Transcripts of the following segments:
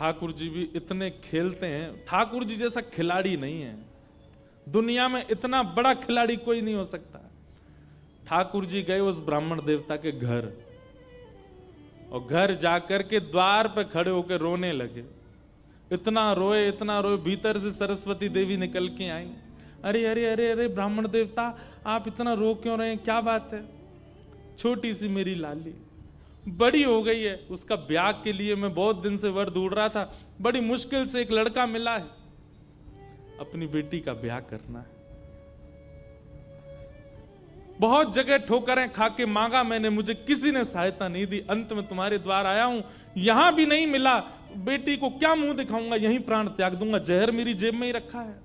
ठाकुर जी भी इतने खेलते हैं, ठाकुर जी जैसा खिलाड़ी नहीं है दुनिया में, इतना बड़ा खिलाड़ी कोई नहीं हो सकता। ठाकुर जी गए उस ब्राह्मण देवता के घर, और घर जाकर के द्वार पे खड़े होकर रोने लगे। इतना रोए, भीतर से सरस्वती देवी निकल के आई। अरे अरे अरे अरे ब्राह्मण देवता, आप इतना रो क्यों रहे हैं, क्या बात है? छोटी सी मेरी लाली बड़ी हो गई है, उसका ब्याह के लिए मैं बहुत दिन से वर ढूंढ रहा था, बड़ी मुश्किल से एक लड़का मिला है, अपनी बेटी का ब्याह करना है। बहुत जगह ठोकरें खा के मांगा मैंने, मुझे किसी ने सहायता नहीं दी, अंत में तुम्हारे द्वार आया हूं, यहां भी नहीं मिला, बेटी को क्या मुंह दिखाऊंगा, यहीं प्राण त्याग दूंगा, जहर मेरी जेब में ही रखा है।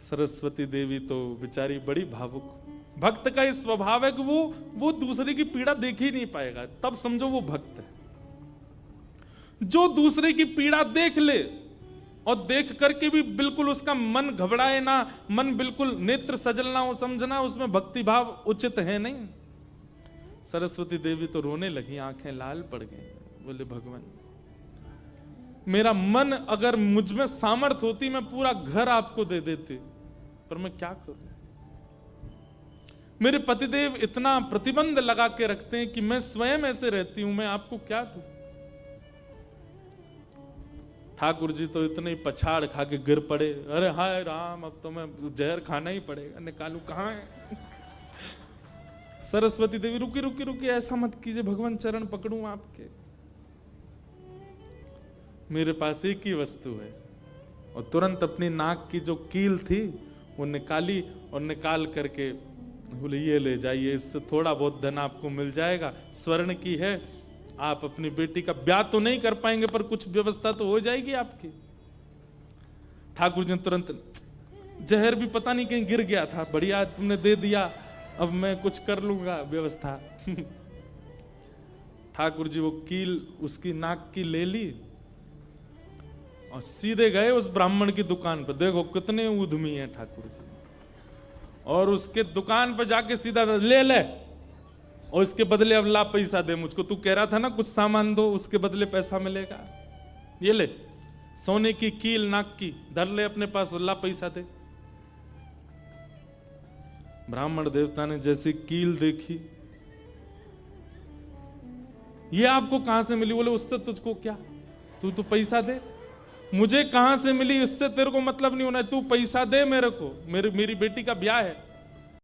सरस्वती देवी तो बेचारी बड़ी भावुक। भक्त का इस स्वभाव है कि वो दूसरे की पीड़ा देख ही नहीं पाएगा, तब समझो वो भक्त है। जो दूसरे की पीड़ा देख ले और देख करके भी बिल्कुल उसका मन घबराए ना, मन बिल्कुल नेत्र सजलना हो, समझना उसमें भक्ति भाव उचित है नहीं। सरस्वती देवी तो रोने लगी, आंखें लाल पड़ गई, बोले भगवान मेरा मन अगर मुझ में सामर्थ्य होती मैं पूरा घर आपको दे देती, पर मैं क्या करूं? मेरे पतिदेव इतना प्रतिबंध लगा के रखते हैं कि मैं स्वयं ऐसे रहती हूं, मैं आपको क्या दूं? ठाकुर जी तो इतने ही पछाड़ खा के गिर पड़े, अरे हाय राम, अब तो मैं जहर खाना ही पड़ेगा, निकालू कहां है? सरस्वती देवी रुकी रुकी रुकी, ऐसा मत कीजिए भगवान, चरण पकड़ूं आपके, मेरे पास एक ही वस्तु है। और तुरंत अपनी नाक की जो कील थी वो निकाली, और निकाल करके बोले ये ले जाइए, इससे थोड़ा बहुत धन आपको मिल जाएगा, स्वर्ण की है, आप अपनी बेटी का ब्याह तो नहीं कर पाएंगे पर कुछ व्यवस्था तो हो जाएगी आपकी। ठाकुर जी ने तुरंत, जहर भी पता नहीं कहीं गिर गया था, बढ़िया तुमने दे दिया, अब मैं कुछ कर लूंगा व्यवस्था। ठाकुर जी वो कील उसकी नाक की ले ली और सीधे गए उस ब्राह्मण की दुकान पर। देखो कितने उद्यमी हैं ठाकुर जी, और उसके दुकान पर जाके सीधा ले ले, और इसके बदले अब ला पैसा दे मुझको, तू कह रहा था ना कुछ सामान दो उसके बदले पैसा मिलेगा, ये ले सोने की कील नाक की, धर ले अपने पास, ला पैसा दे। ब्राह्मण देवता ने जैसी कील देखी, ये आपको कहां से मिली? बोले उससे तुझको क्या, तू तो पैसा दे। मुझे कहां से मिली इससे तेरे को मतलब नहीं होना है, तू पैसा दे मेरे को, मेरी बेटी का ब्याह है।